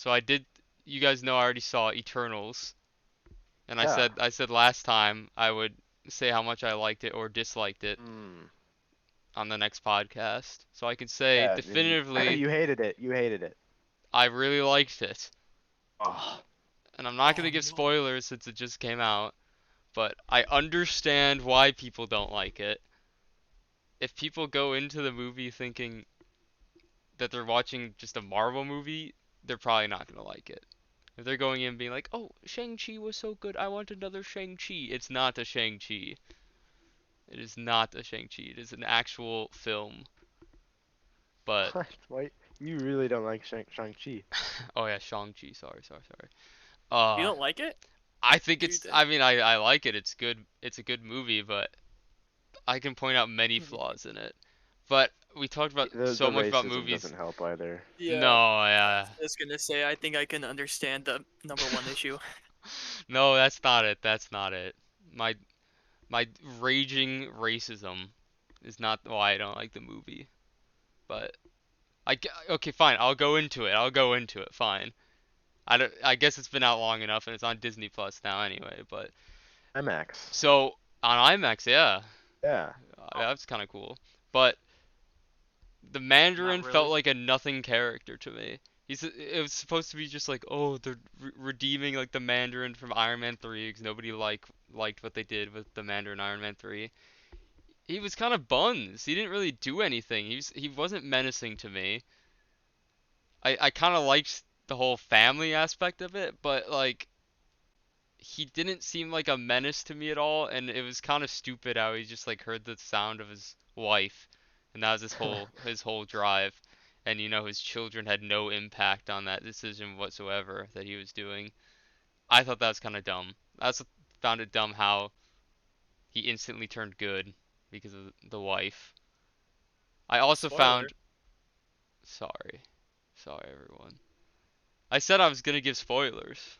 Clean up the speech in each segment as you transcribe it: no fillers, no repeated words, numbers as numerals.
So I did. You guys know I already saw Eternals, and I Yeah. said last time I would say how much I liked it or disliked it Mm. on the next podcast. So I can say Yeah, and definitively you hated it. You hated it. I really liked it. Oh. And I'm not gonna Oh give no. spoilers since it just came out, but I understand why people don't like it. If people go into the movie thinking that they're watching just a Marvel movie, they're probably not gonna like it. If they're going in being like, "Oh, Shang-Chi was so good, I want another Shang-Chi," it's not a Shang-Chi. It is not a Shang-Chi. It is an actual film. But What? Why? You really don't like Shang-Chi. oh yeah, Shang-Chi. Sorry. You Uh, don't like it? I think it's. Dude, I mean, I like it. It's good. It's a good movie, but I can point out many flaws in it. But we talked about The so much about racism movies. doesn't help either. yeah. No, I yeah, was just gonna say, I think I can understand the number one issue. no, that's not it. That's not it. My my raging racism is not why I don't like the movie. But okay, fine. I'll go into it. I'll go into it. Fine. I guess it's been out long enough and it's on Disney Plus now anyway. But IMAX. so on IMAX, yeah, Yeah. Oh, that's kind of cool. But the not Mandarin felt really. like a nothing character to me. It was supposed to be just like, oh, they're redeeming like the Mandarin from Iron Man 3 because nobody liked what they did with the Mandarin Iron Man 3. He was kind of buns. He didn't really do anything. He wasn't menacing to me. I kind of liked the whole family aspect of it, but like he didn't seem like a menace to me at all, and it was kind of stupid how he just like heard the sound of his wife, and that was his whole drive, and his children had no impact on that decision whatsoever that he was doing. I thought that was kind of dumb. I also found it dumb how he instantly turned good because of the wife. I also Spoiler. found sorry everyone. I said I was gonna give spoilers.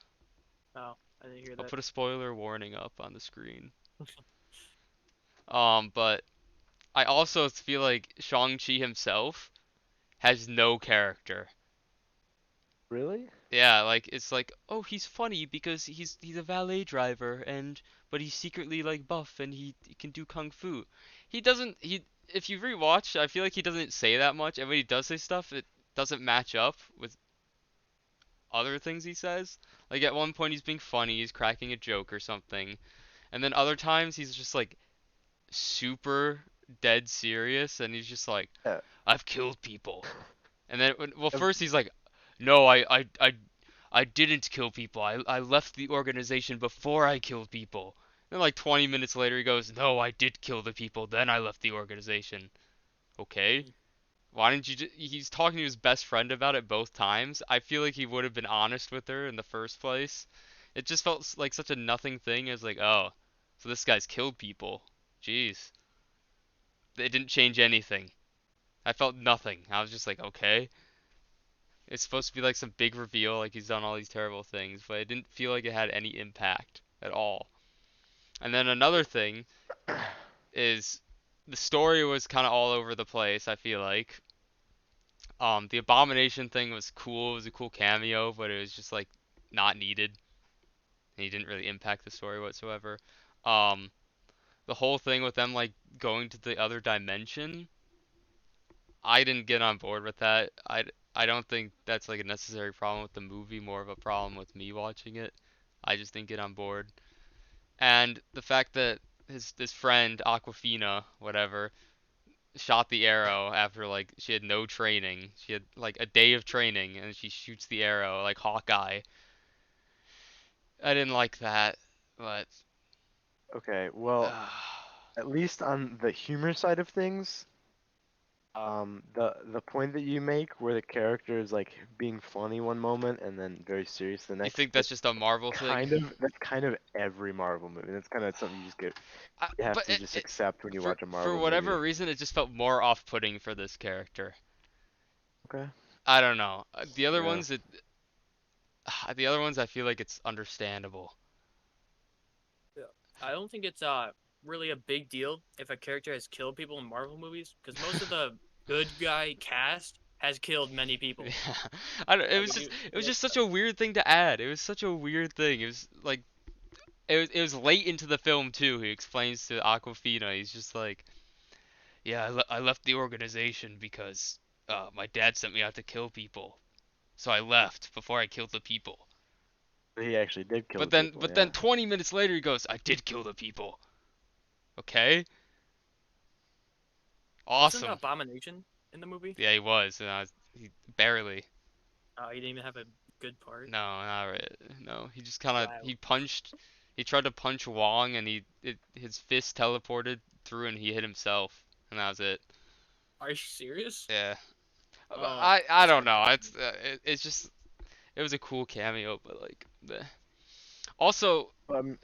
Oh, I didn't hear I'll that. put a spoiler warning up on the screen. But I also feel like Shang-Chi himself has no character. Really? Yeah, like it's like, oh, he's funny because he's a valet driver and but he's secretly like buff and he can do kung fu. He doesn't he If you rewatch, I feel like he doesn't say that much, and when he does say stuff, it doesn't match up with other things he says. Like at one point he's being funny, he's cracking a joke or something, and then other times he's just like super dead serious and he's just like, Yeah. I've killed people. And then, well, Of- first he's like, no, I didn't kill people. I left the organization before I killed people. And like 20 minutes later, he goes, no, I did kill the people. Then I left the organization. Okay. Why didn't you he's talking to his best friend about it both times. I feel like he would have been honest with her in the first place. It just felt like such a nothing thing as like, oh, so this guy's killed people. Jeez. It didn't change anything. I felt nothing. I was just like, okay. It's supposed to be like some big reveal, like he's done all these terrible things, but it didn't feel like it had any impact at all. And then another thing is the story was kind of all over the place, I feel like. The Abomination thing was cool, it was a cool cameo, but it was just like not needed. And he didn't really impact the story whatsoever. Um, the whole thing with them like going to the other dimension, I didn't get on board with that. I don't think that's like a necessary problem with the movie, more of a problem with me watching it. I just didn't get on board. And the fact that his friend Aquafina, whatever, shot the arrow after like she had no training. She had like a day of training and she shoots the arrow like Hawkeye. I didn't like that, but okay, well, at least on the humor side of things, the point that you make where the character is like being funny one moment and then very serious the you next, think that's just a Marvel thing? that's kind of every Marvel movie. That's kind of something you have But to just accept when you for watch a for Marvel movie. whatever reason, it just felt more off-putting for this character. Okay. I don't know. Yeah. The other ones, I feel like it's understandable. Yeah. I don't think it's really a big deal if a character has killed people in Marvel movies, because most of the good guy cast has killed many people. Yeah. I don't, Like, you, it was you- just such a weird thing to add. It was such a weird thing. It was like it was late into the film too. He explains to Aquafina. He's just like, yeah, I left the organization because my dad sent me out to kill people. So I left before I killed the people. He actually did kill But the people. then 20 minutes later he goes, I did kill the people. Okay? wasn't Awesome. Abomination in the movie? Yeah, he was. He barely. He didn't even have a good part. No, not right. No, he just kind of Wow. he punched. He tried to punch Wong, and his fist teleported through, and he hit himself, and that was it. Are you serious? Yeah. But Oh, I that's don't know. unfortunate. It's just it was a cool cameo, but like the also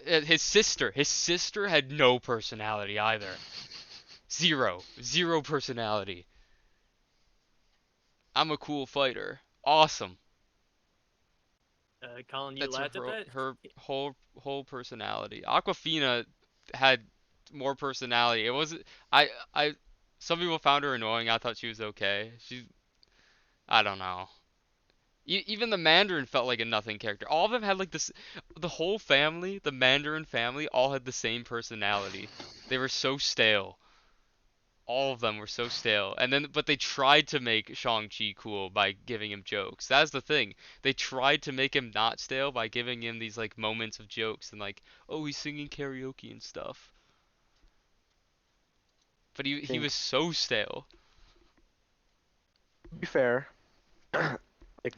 his sister had no personality either. Zero personality. I'm a cool fighter. Awesome. Colin, you That's laughed at that? her whole personality. Aquafina had more personality. It wasn't I some people found her annoying. I thought she was okay. I don't know. Even the Mandarin felt like a nothing character. All of them had like this the whole family, the Mandarin family all had the same personality. They were so stale. All of them were so stale. And then but they tried to make Shang-Chi cool by giving him jokes. That's the thing. They tried to make him not stale by giving him these like moments of jokes and like, oh, he's singing karaoke and stuff. But I he think was so stale. to be fair, like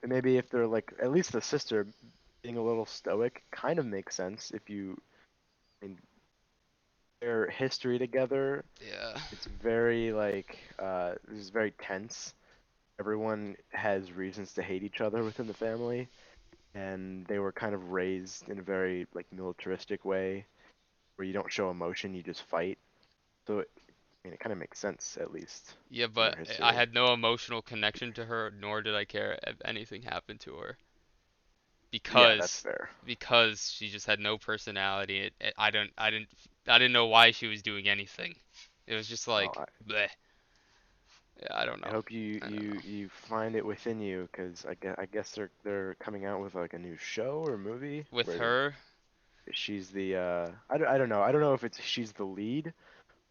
maybe if they're like at least the sister being a little stoic kind of makes sense if you I mean their history together. Yeah. It's very like this is very tense. Everyone has reasons to hate each other within the family, and they were kind of raised in a very like militaristic way where you don't show emotion, you just fight. So I mean, it kind of makes sense at least Yeah, in their but I history. had no emotional connection to her, nor did I care if anything happened to her. Yeah, that's because fair. because she just had no personality. I didn't know why she was doing anything. It was just Well, like bleh. Yeah, I don't I know. hope I don't know. you find it within you, because I guess they're coming out with like a new show or movie With where her, she's the I don't know if it's she's the lead,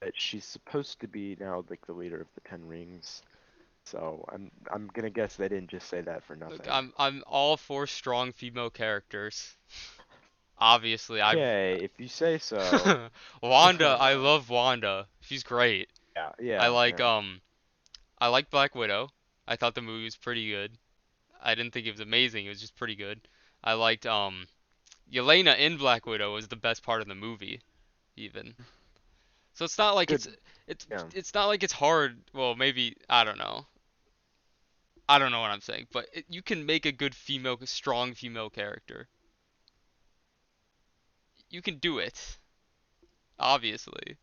but she's supposed to be now like the leader of the Ten Rings. So I'm gonna guess they didn't just say that for look, nothing. I'm all for strong female characters. Obviously, I Okay, if you say so. Wanda, I love Wanda. She's great. Yeah, I yeah, like yeah. I like Black Widow. I thought the movie was pretty good. I didn't think it was amazing. It was just pretty good. I liked Yelena in Black Widow was the best part of the movie, even. So it's not like Good. it's Yeah. it's not like it's hard. Well, maybe I don't know. I don't know what I'm saying, but you can make a good strong female character. You can do it, obviously.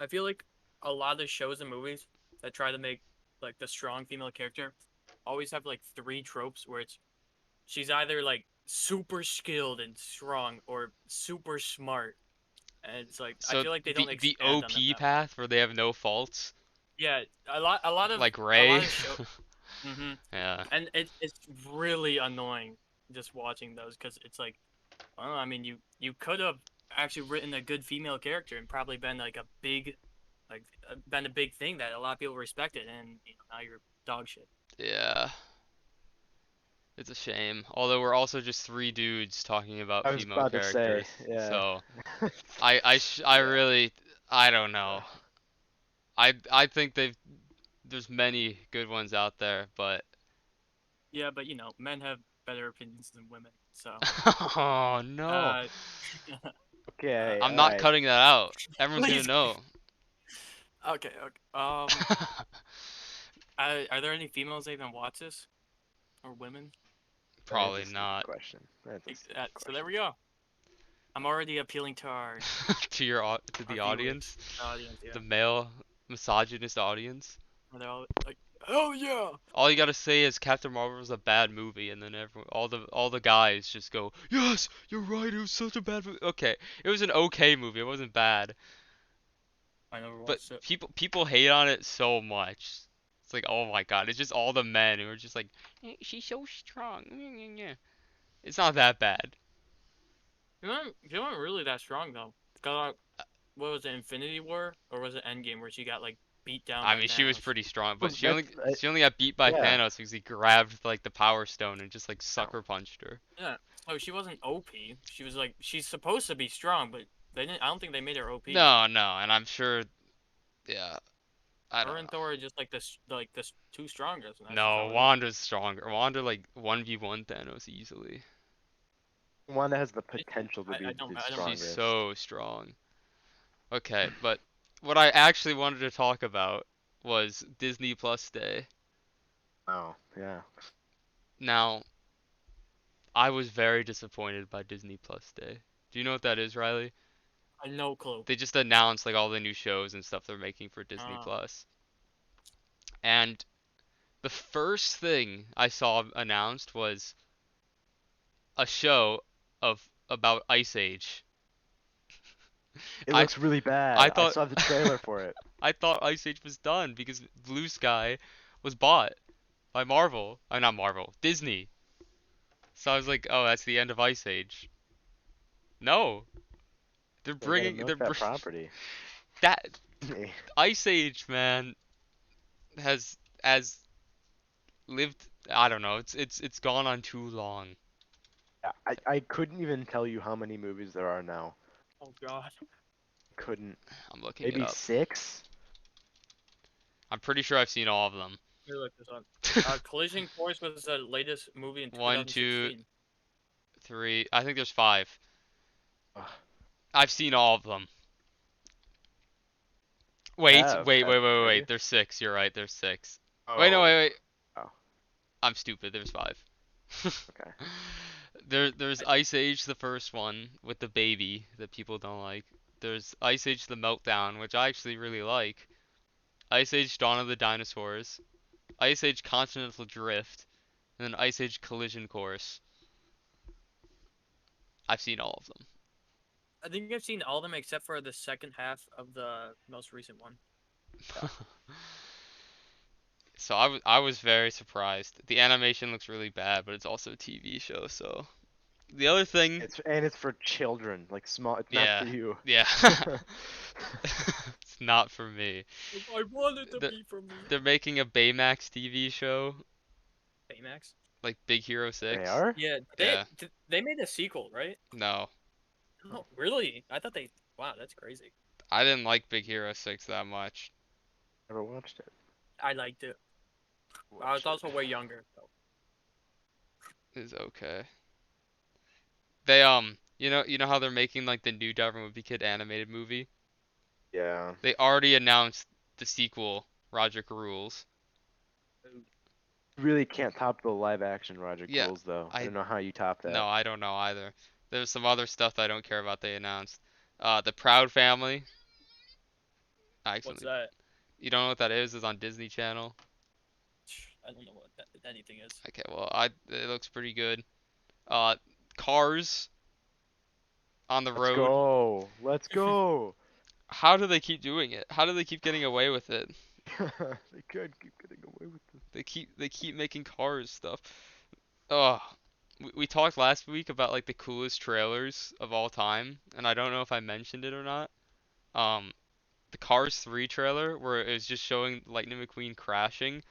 I feel like a lot of shows and movies that try to make like the strong female character always have like three tropes where it's she's either like super skilled and strong or super smart. And it's like I So feel like they don't the expand on them OP that much. path where they have no faults, Yeah, like a Ray. lot of show. Hmm. Yeah. And it's really annoying just watching those because it's like, well, I mean, you could have actually written a good female character and probably been like a big, like been a big thing that a lot of people respected, and now you're dog shit. Yeah. It's a shame. Although we're also just three dudes talking about I was female about to say, characters. yeah. So I Yeah. really I don't know. I think there's many good ones out there, but Yeah, but men have better opinions than women, so oh no. uh, Okay, I'm all not right. cutting that out. Everyone's gonna please. know. Okay, okay. Are there any females that even watch this or women? That's Probably a stupid not. question. That's a stupid So there question. we go. I'm already appealing to our To the viewers, audience, the audience. Yeah, the male misogynist audience. where they're all like, "Hell yeah!" All you gotta say is Captain Marvel was a bad movie, and then all the guys just go, "Yes, you're right. It was such a bad movie." Okay, it was an okay movie. It wasn't bad, I never but watched it. people hate on it so much. It's like, oh my god, it's just all the men who are just like, she's so strong. It's not that bad. She wasn't really that strong though. Got what was it, Infinity War or was it Endgame where she got like beat down I by mean, she was Thanos? pretty strong, but Well, that's she only got beat by yeah. Thanos because he grabbed like the Power Stone and just like No. sucker punched her. Yeah. So she wasn't OP. She was like she's supposed to be strong, but they didn't. I don't think they made her OP. No, no, and I'm sure, yeah, I Her don't and know. Thor are just like the two strongest, and that's just No, how it is. Wanda's stronger. Wanda like 1v1 Thanos easily. Wanda has the Is she? potential to be the I don't. She's strongest. so strong. Okay, but what I actually wanted to talk about was Disney Plus Day. Oh, yeah. Now, I was very disappointed by Disney Plus Day. Do you know what that is, Riley? I no clue. They just announced like all the new shows and stuff they're making for Disney Uh, Plus. And the first thing I saw announced was a show of about Ice Age. It I looks really bad. I I thought saw the trailer for it. I thought Ice Age was done because Blue Sky was bought by Marvel. Not Marvel, Disney. So I was like, oh, that's the end of Ice Age. No, They gotta milk they're that property. that Me. Ice Age, man, has lived. I don't know. It's gone on too long. I couldn't even tell you how many movies there are now. oh God. Couldn't. I'm looking it Maybe up. 6? I'm pretty sure I've seen all of them. Let me look this up. Collision Course was the latest movie in One, two, 2016. 3. I think there's 5. Ugh, I've seen all of them. have you? Wait. There's 6. You're right. There's 6. Wait, no, Oh. wait. Oh, I'm stupid. There's 5. okay. There's Ice Age, the first one with the baby that people don't like. There's Ice Age, the Meltdown, which I actually really like. Ice Age, Dawn of the Dinosaurs. Ice Age, Continental Drift, and then Ice Age, Collision Course. I've seen all of them. I think I've seen all of them except for the second half of the most recent one. Yeah. So I was very surprised. The animation looks really bad, but it's also a TV show, so. The other thing, It's for children, like small. It's not for yeah, you. yeah. It's not for me. I wanted to The- be from me. They're making a Baymax TV show, Baymax. like Big Hero They 6. are? Yeah, Yeah. they made a sequel, right? No, Oh, really? I thought they. Wow, that's crazy. I didn't like Big Hero 6 that much. Never watched it. I liked it. I was Watched it. also way younger. So. It's okay. They you know how they're making like the new Devil Movie Kid animated movie? Yeah. They already announced the sequel, Roger Rules. Really can't top the live action Roger Yeah, Rules though. I I don't know how you top that. no, I don't know either. There's some other stuff that I don't care about they announced. The Proud Family. What's Actually, that? you don't know what that is? It's on Disney Channel. I don't know what anything is. Okay, well, it looks pretty good. Cars on the Let's road. go. Let's go. How do they keep doing it? How do they keep getting away with it? They could keep getting away with this. They keep making cars stuff. Oh, we talked last week about like the coolest trailers of all time, and I don't know if I mentioned it or not. Um, the Cars 3 trailer where it was just showing Lightning McQueen crashing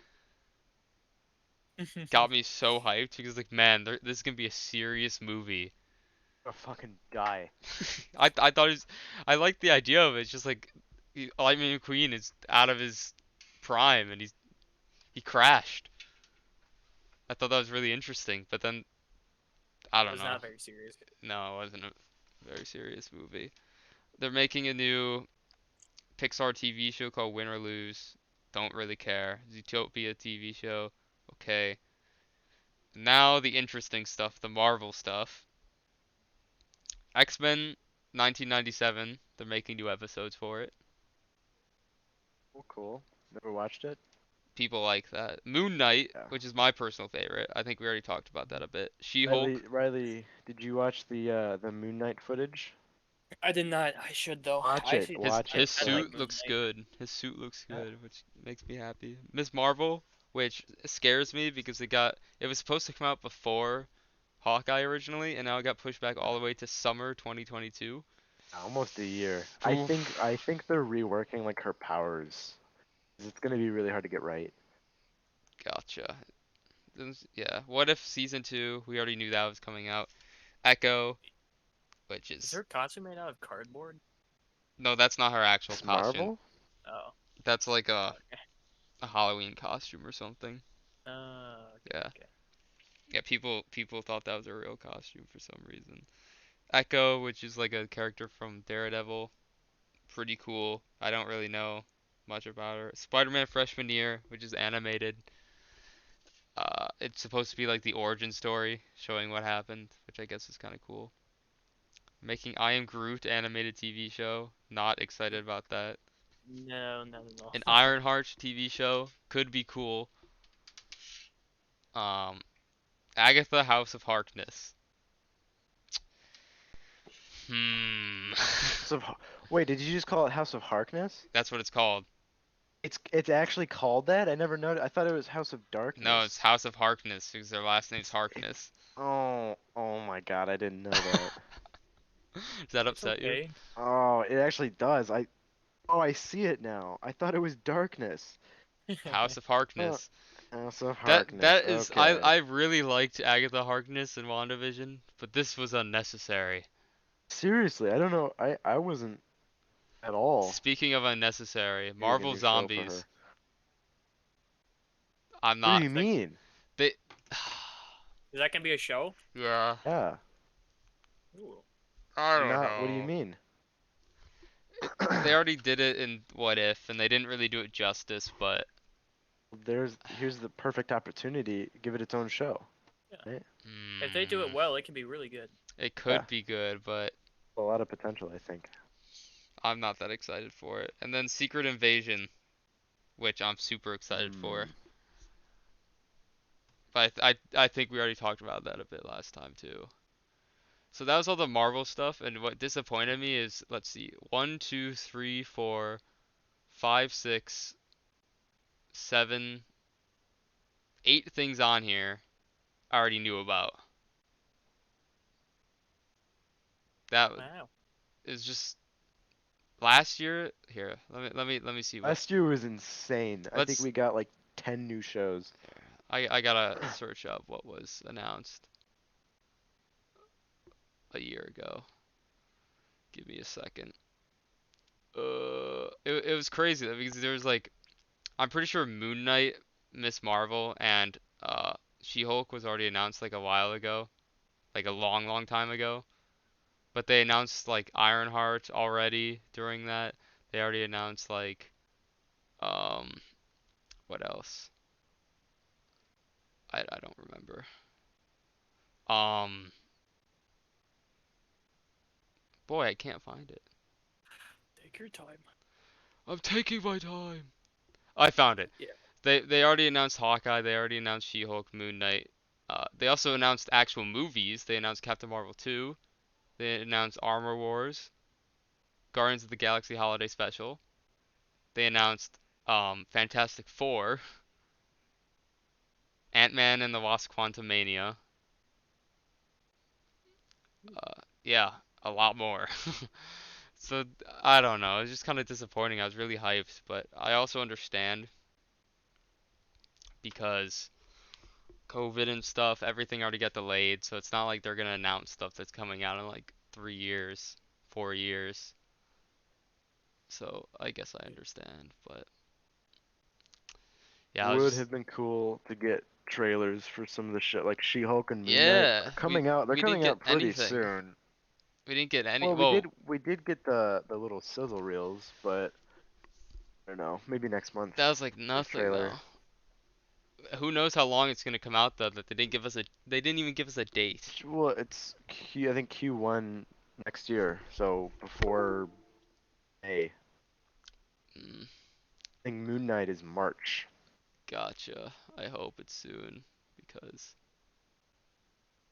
got me so hyped because like man, this is gonna be a serious movie. A fucking die. I thought I liked the idea of it. It's just like Lightning McQueen is out of his prime and he crashed. I thought that was really interesting, but then I don't It's know. not very serious. No, it wasn't a very serious movie. They're making a new Pixar TV show called Win or Lose. Don't really care. Zootopia TV show. Okay. Now the interesting stuff, the Marvel stuff. X-Men 1997. They're making new episodes for it. Oh, cool. Never watched it. People like that. Moon Knight, Yeah. which is my personal favorite. I think we already talked about that a bit. Riley, She-Hulk. Riley, did you watch the Moon Knight footage? I did not. I should though. Watch I it, actually His watch it. his I like suit Moon looks Knight. good. His suit looks Yeah. good, which makes me happy. Miss Marvel, which scares me because it was supposed to come out before Hawkeye originally, and now it got pushed back all the way to summer 2022. Almost a year. Oof. I think they're reworking like her powers. 'Cause it's gonna be really hard to get right. Gotcha. Yeah. What if season two? We already knew that was coming out. Echo, which Is is her costume made out of cardboard? no, that's not her actual Miss costume. Marvel? Oh, That's like okay. a Halloween costume or something. Okay, Yeah. okay. Yeah, people thought that was a real costume for some reason. Echo, which is like a character from Daredevil, pretty cool. I don't really know much about her. Spider-Man freshman year, which is animated. It's supposed to be like the origin story, showing what happened, which I guess is kind of cool. Making I Am Groot animated TV show, not excited about that. No, not at all. An Ironheart TV show could be cool. Um, Agatha House of Harkness. Hmm. House of Wait, did you just call it House of Harkness? That's what it's called. It's actually called that? I never noticed. I thought it was House of No, it's Darkness. House of Harkness because their last name's It, Harkness. oh my God, I didn't know that. Does that It's upset you? okay. Oh, it actually does. I see it now. I thought it was Darkness. House of Oh, Harkness. House of That Harkness. that is Okay. I really liked Agatha Harkness in WandaVision, but this was unnecessary. Seriously, I don't know. I wasn't at all Speaking of unnecessary, needing a Marvel new show for Zombies. her. I'm What do not you Is that mean? they is that gonna be a show? yeah, Yeah. Ooh. I I'm don't not. What do you know. mean? They already did it in What If and they didn't really do it justice, but Here's the perfect opportunity. Give it its own show. Yeah. Right? If they do it mm, well, it can be really good. it Yeah. could be good, but A lot of potential, I think. I'm not that excited for it. And then Secret Invasion, which I'm super excited for. Hmm. But I think we already talked about that a bit last time too. So that was all the Marvel stuff, and what disappointed me is, let's see, one, two, three, four, five, six, seven, 8 things on here I already knew about. That Wow. is just last year. Here, let me see what. Last year was insane. I think Let's. we got like 10 new shows. I gotta search up what was announced a year ago. Give me a second. It was crazy though, because there was like, I'm pretty sure Moon Knight, Miss Marvel, and She-Hulk was already announced like a while ago, like a long, long time ago. But they announced like Ironheart already during that. They already announced like um what else? I don't remember. Um boy, I can't find it. Take your time. I'm taking my time. I found it. Yeah. They already announced Hawkeye. They already announced She-Hulk, Moon Knight. They also announced actual movies. They announced Captain Marvel 2. They announced Armor Wars, Guardians of the Galaxy Holiday Special. They announced Fantastic Four, Ant-Man and the Wasp: Quantumania. Yeah, a lot more. So I don't know. It's just kind of disappointing. I was really hyped, but I also understand because COVID and stuff, everything already got delayed. So it's not like they're gonna announce stuff that's coming out in like 3 years, 4 years. So I guess I understand, but yeah, I was Would just have been cool to get trailers for some of the shit like She-Hulk and Moon Knight yeah, are coming out. They're we didn't coming get out pretty anything. soon. We didn't get any. Well, Whoa, we did get the little sizzle reels, but I don't know, maybe next month that was like first nothing trailer. though. Who knows how long it's gonna come out though? That they didn't even give us a date. Well, I think Q1 next year, so before May. Mm, I think Moon Knight is March. gotcha. I hope it's soon because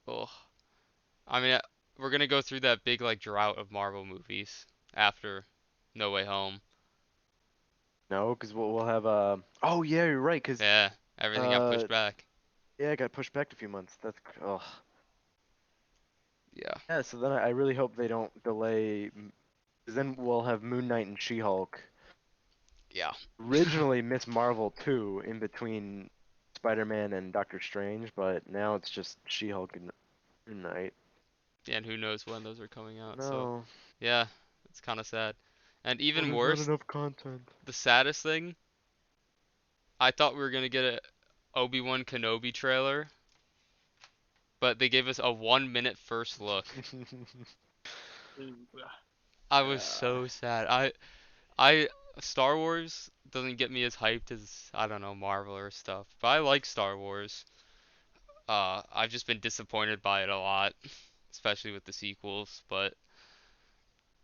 oh, I mean we're gonna go through that big like drought of Marvel movies after No Way Home. No, because we'll have Oh yeah, you're right. Because Yeah, everything got uh pushed back. yeah, it got pushed back a few months. Oh Yeah. yeah. So then I really hope they don't delay. Because then we'll have Moon Knight and She-Hulk. Yeah. Originally Miss Marvel 2 in between Spider-Man and Doctor Strange, but now it's just She-Hulk and Moon Knight. Yeah, and who knows when those are coming out. So No. yeah, it's kind of sad. And Well, even there's not worse, enough content. the saddest thing, I thought we were gonna get a Obi-Wan Kenobi trailer, but they gave us a 1 minute first look. Ooh, I was Yeah. so sad. I Star Wars doesn't get me as hyped as I don't know Marvel or stuff, but I like Star Wars. I've just been disappointed by it a lot, especially with the sequels. But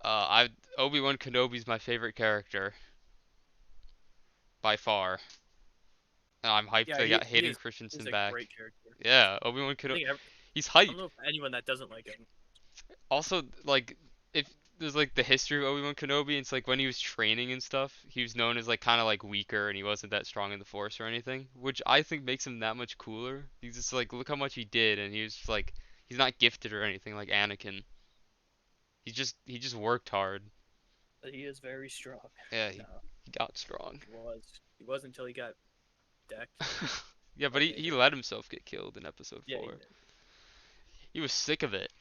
I Obi-Wan Kenobi's my favorite character by far. And I'm hyped yeah, they got he Hayden is. He's Christensen a back. great character. Yeah, Obi-Wan I Kenobi. think He's I don't hype. know if anyone that doesn't like him. Also, like if there's like the history of Obi-Wan Kenobi, it's like when he was training and stuff, he was known as like kind of like weaker and he wasn't that strong in the Force or anything, which I think makes him that much cooler. He's just like look how much he did and he was just, like he's not gifted or anything like Anakin. He just worked hard. But he is very strong. Yeah, No, he got strong. he was until he got decked Yeah, by but he Vader. let himself get killed in episode Yeah, he 4. did. He was sick of it.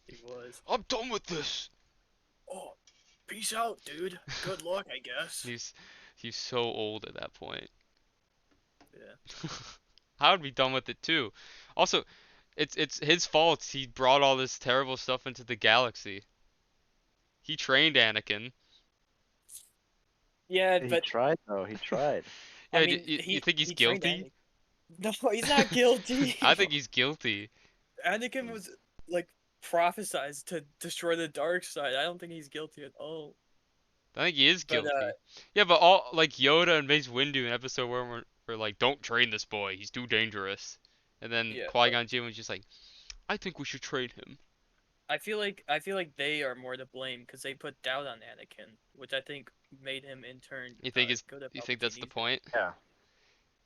He was. I'm done with this. Oh, peace out, dude. Good luck, I guess. He's so old at that point. Yeah. I would be done with it too. Also, it's his fault he brought all this terrible stuff into the galaxy. He trained Anakin. Yeah, He but tried though. He tried. I Yeah, mean, you think he's he trained guilty? Anakin. No, he's not guilty. I think he's guilty. Anakin was like prophesized to destroy the dark side. I don't think he's guilty at all. I think he is But guilty. Yeah, but all like Yoda and Mace Windu in episode 1 were like, "Don't train this boy. He's too dangerous." And then yeah, but Qui-Gon Jinn was just like, "I think we should train him." I feel like they are more to blame because they put doubt on Anakin, which I think made him in turn good at You think that's the Palpatine's. point? Yeah.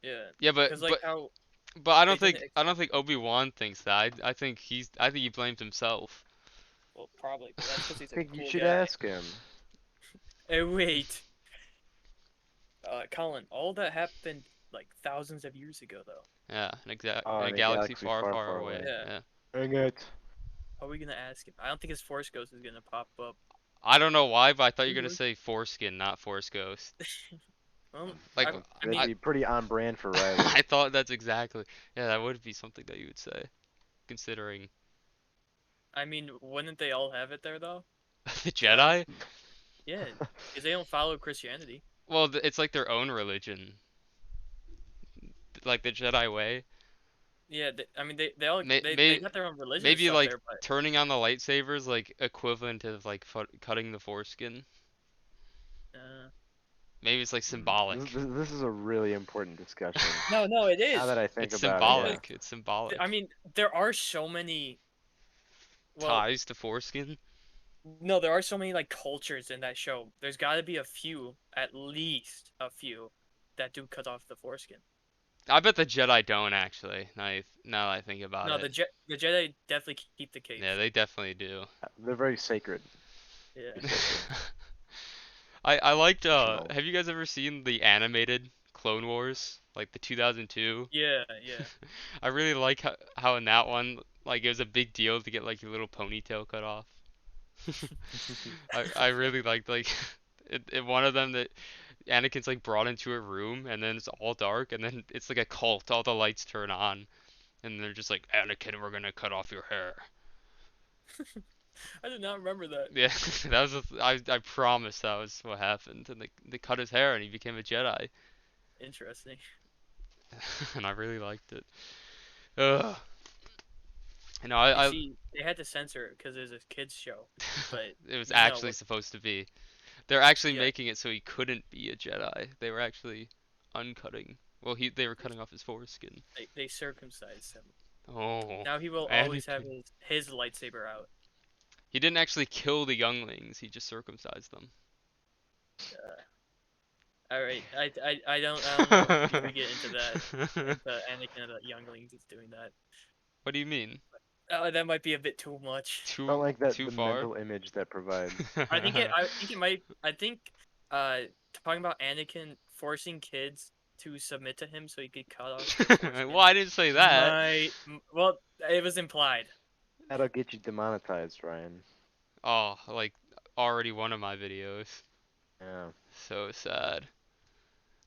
Yeah, Yeah, because like how but I they don't didn't think Obi-Wan thinks that. I think he blames himself. well probably, but that's because he's I a think you cool should guy. ask him. Hey, wait, Colin, all that happened like thousands of years ago, though. Yeah, Oh, in a in a galaxy galaxy far, far, far far away. away. Yeah. Yeah. Dang it. How are we gonna ask him? I don't think his Force Ghost is gonna pop up. I don't know why, but I thought you were gonna Mhm. say foreskin, not force ghost. Well, Like I That'd mean, be pretty on brand for Reilly. I thought that's exactly. Yeah, that would be something that you would say, considering wouldn't they all have it there though? the Jedi. Yeah, because they don't follow Christianity. Well, it's like their own religion, like the Jedi way. Yeah, they all May, they may, got their own religion and Maybe stuff like there, but turning on the lightsabers, like equivalent of like cutting the foreskin. uh, Maybe it's like This, symbolic. this, this is a really important discussion. no, it Now is. that I think It's about it, yeah. symbolic. It's symbolic. I mean, there are so many. Well, Ties to foreskin. no, there are so many like cultures in that show. There's got to be a few, at least a few, that do cut off the foreskin. I bet the Jedi don't actually. Now that I think about No, it. the Jedi definitely keep the cape. Yeah, they definitely do. They're very sacred. Yeah. I liked No. have you guys ever seen the animated Clone Wars? Like the 2002? Yeah, yeah. I really like how in that one like it was a big deal to get like your little ponytail cut off. I really liked like in one of them that Anakin's like brought into a room and then it's all dark and then it's like a cult. All the lights turn on and they're just like Anakin, we're gonna cut off your hair. I did not remember that. Yeah, that was I promise that was what happened and they cut his hair and he became a Jedi Interesting. and I really liked it. Ugh. You know, You see, they had to censor it because it was a kids show, but it was you know actually what? supposed to be. They're actually Yeah, making it so he couldn't be a Jedi. They were actually uncutting. Well, they were cutting off his foreskin. they circumcised him. Oh, Now he will always have Anakin. his lightsaber out. He didn't actually kill the younglings. He just circumcised them. All right, I don't know if we get into that, into Anakin and the younglings is doing that. What do you mean? That might be a bit too much. I don't like that Too the far? mental image that provides. I think it might. I think uh talking about Anakin forcing kids to submit to him so he could cut off their Well, foreskin I didn't say that. well, it was implied. That'll get you demonetized, Ryan. Oh, like already one of my videos. Yeah. So sad.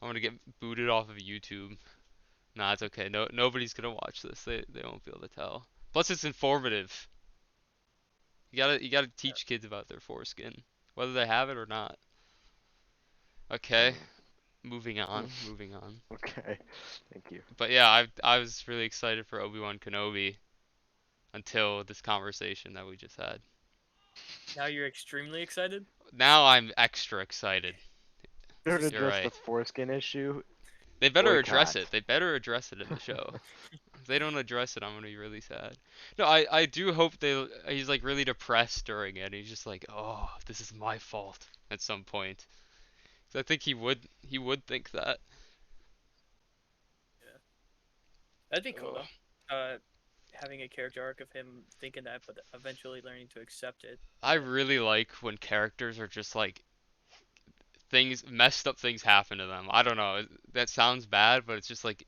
I'm gonna get booted off of YouTube. Nah, it's okay. No, nobody's gonna watch this. They won't be able to tell. Plus, it's informative. You gotta teach kids about their foreskin, whether they have it or not. Okay, moving on, moving on. Okay. Thank you. But yeah, I was really excited for Obi-Wan Kenobi until this conversation that we just had. Now you're extremely excited. Now I'm extra excited. In order to You're address the right. foreskin issue, They better address boycott. it. They better address it in the show. If they don't address it, I'm gonna be really sad. No, I do hope he's like really depressed during it. He's just like, oh, this is my fault at some point. 'Cause I think he would think that. Yeah, that'd be cool Ugh. though. Having a character arc of him thinking that, but eventually learning to accept it. I really like when characters are just like messed up things happen to them. I don't know. That sounds bad, but it's just like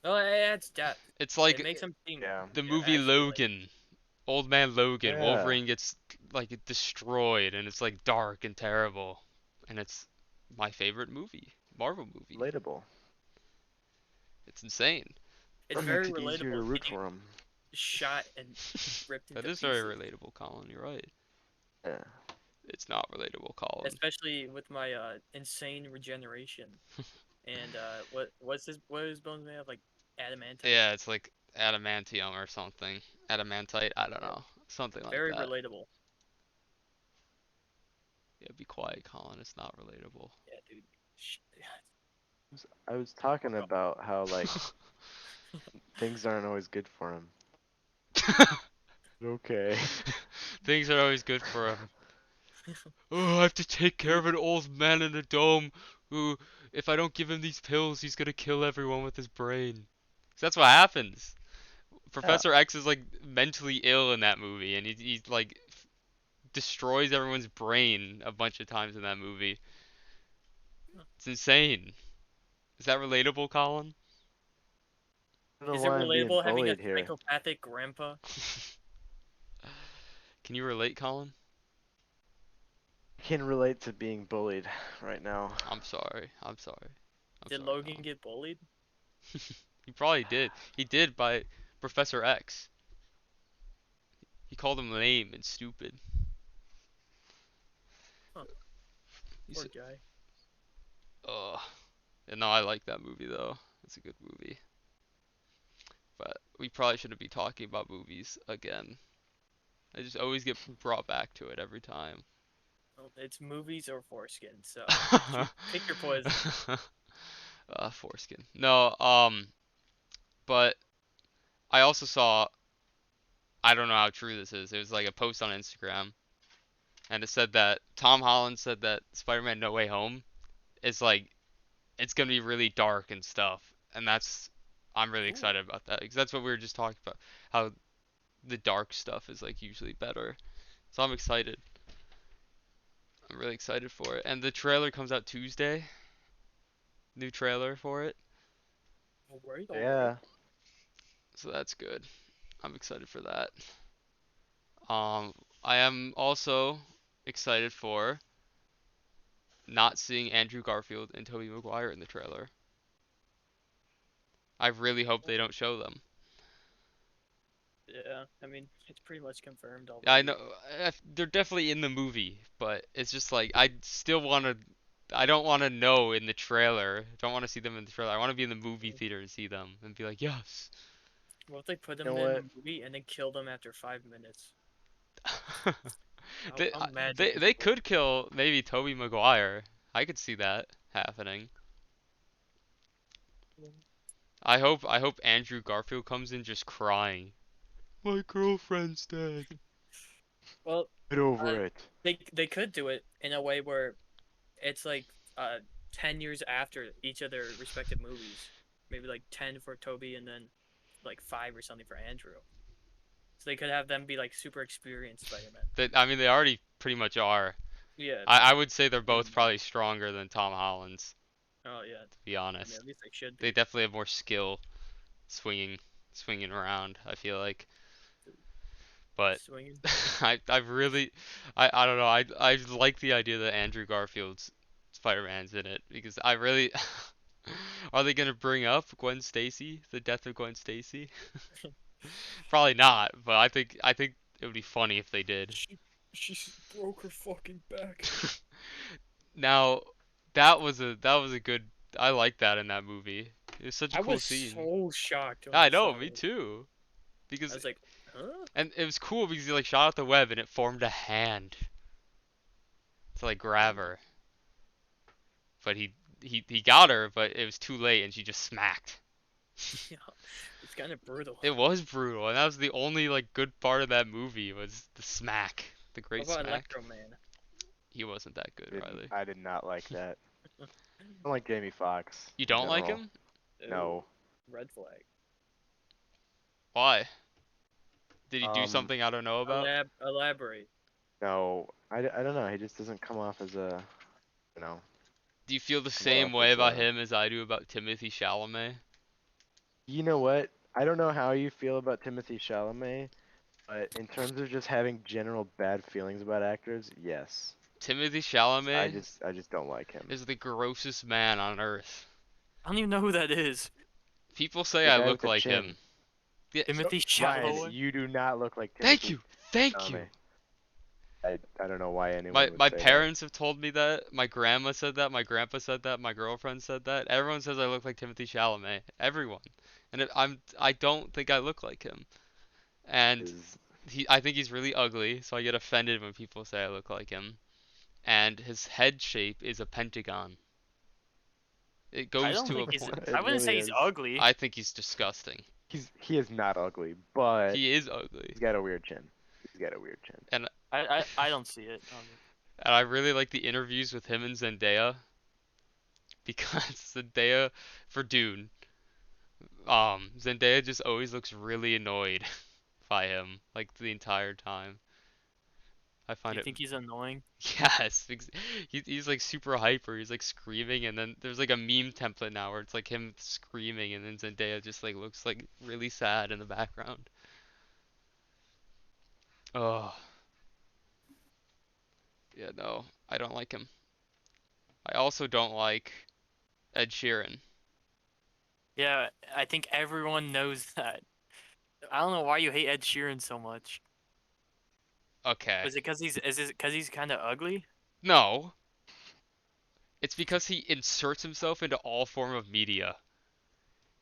No, it adds depth. it's It like makes him seem Yeah. the movie actually like. Logan. Old Man Logan, Yeah. Wolverine gets like destroyed and it's like dark and terrible. And it's my favorite movie, Marvel movie. Relatable. It's insane. It's That very makes it easier to relatable root getting for him. shot and ripped That into is very pieces. relatable, Colin. You're right. Yeah. It's not relatable, Colin. Especially with my insane regeneration. And what is bones made of, like adamantite? Yeah, it's like adamantium or something. Adamantite, I don't know. Something like Very that. relatable. Yeah, be quiet, Colin. It's not relatable. Yeah, dude. I was talking about how like things aren't always good for him. Okay. Things are always good for him. Oh, I have to take care of an old man in a dome who, if I don't give him these pills, he's gonna kill everyone with his brain. 'Cause that's what happens. Yeah. Professor X is like mentally ill in that movie, and he like destroys everyone's brain a bunch of times in that movie. It's insane. Is that relatable, Colin? I don't know Is it why I'm being relatable having a bullied here. psychopathic grandpa? Can you relate, Colin? I can relate to being bullied right now. I'm sorry. I'm sorry. I'm Did sorry, Logan Colin. get bullied? He probably did. He did by Professor X. He called him lame and stupid. Huh. He Poor said, guy. ugh. And no, I like that movie though. It's a good movie. But we probably shouldn't be talking about movies again. I just always get brought back to it every time. Well, it's movies or foreskin, so pick your poison. Foreskin. No, but I also saw, I don't know how true this is. It was like a post on Instagram, and it said that Tom Holland said that Spider-Man No Way Home is like, it's gonna be really dark and stuff, and I'm really Ooh. excited about that because that's what we were just talking about, how the dark stuff is like usually better. So I'm excited. I'm really excited for it. And the trailer comes out Tuesday. New trailer for it. Alright, Yeah. So that's good. I'm excited for that. I am also excited for not seeing Andrew Garfield and Tobey Maguire in the trailer. I really hope they don't show them. Yeah, I mean, it's pretty much confirmed Yeah, I already. know they're definitely in the movie, but it's just like I still want to. I don't want to know in the trailer. I don't want to see them in the trailer. I want to be in the movie theater and see them and be like, yes. What if they put You them know in what? the movie and then kill them after 5 minutes? they How mad do they you think they people could kill maybe Tobey Maguire. I could see that happening. would be? I hope Andrew Garfield comes in just crying. My girlfriend's dead. Well, Get over it. they could do it in a way where it's like 10 years after each of their respective movies. Maybe like 10 for Toby and then like 5 or something for Andrew. So they could have them be like super experienced Spider-Man. I mean, they already pretty much are. Yeah, I but would say they're both probably stronger than Tom Holland's, oh yeah, to be I mean honest. at least they should They be definitely have more skill swinging around, I feel like. But swinging. I really I don't know. I like the idea that Andrew Garfield's Spider-Man's in it because I really are they gonna bring up Gwen Stacy, the death of Gwen Stacy? Probably not, but I think it would be funny if they did. She broke her fucking back. Now, that was a good. I like that in that movie. It was such a I cool was scene. so shocked when I I know, saw me it. too. I Because was like, huh? and it was cool because he like shot out the web and it formed a hand to like grab her. But he got her, but it was too late and she just smacked. Yeah, it's kind of brutal. It was brutal, and that was the only like good part of that movie was the smack, the What great about smack. Electro Man? He wasn't that good, Riley. I did not like that. I don't like Jamie Foxx You in don't like general. him? No. Red flag. Why? Did he do Um, something I don't know about? Elaborate. no. I don't know. He just doesn't come off as a, you know, Do you feel the come same off way as about a. him as I do about Timothy Chalamet? You know what? I don't know how you feel about Timothy Chalamet, but in terms of just having general bad feelings about actors, yes. Timothy I Chalamet just I just don't like him. is the grossest man on earth. I don't even know who that is. People say The I guy with look the like chin. him. Yeah, Timothy Ryan, Chalamet. you do not look like thank Timothy you, thank you. Chalamet. I don't know why My anyone would my say that. parents have told me that. My grandma said that. My grandpa said that. My girlfriend said that. Everyone says I look like Timothy Chalamet. Everyone. And I don't think I look like him. And Is I think he's really ugly, so I get offended when people say I look like him. And his head shape is a pentagon. It I goes don't to a think he's. point. I it wouldn't really say he's is. ugly. I think he's disgusting. He is not ugly, but He is ugly. he's got a weird chin. He's got a weird chin. And I don't see it. and I really like the interviews with him and Zendaya because Zendaya for Dune, Zendaya just always looks really annoyed by him like the entire time. I Do find you it think he's annoying? yes, he's like super hyper. He's like screaming, and then there's like a meme template now where it's like him screaming, and then Zendaya just like looks like really sad in the background. Oh, yeah, no, I don't like him. I also don't like Ed Sheeran. Yeah, I think everyone knows that. I don't know why you hate Ed Sheeran so much. Okay, Was it because he's kind of ugly? no, it's because he inserts himself into all form of media.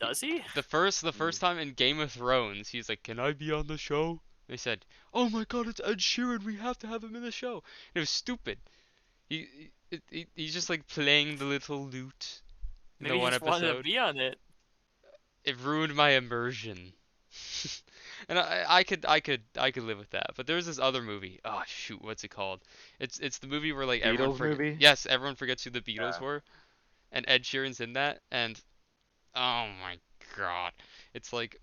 Does he? The first time in Game of Thrones, he's like, "Can I be on the show?" They said, "Oh my God, it's Ed Sheeran. We have to have him in the show." And it was stupid. He's just like playing the little lute in the Maybe he one just wanted to episode. be on it. It ruined my immersion. And I could live with that. But there was this other movie. Oh shoot, what's it called? It's the movie where like everyone Beatles forget. movie? Yes, everyone forgets who the Beatles Yeah. were, and Ed Sheeran's in that. And oh my God, it's like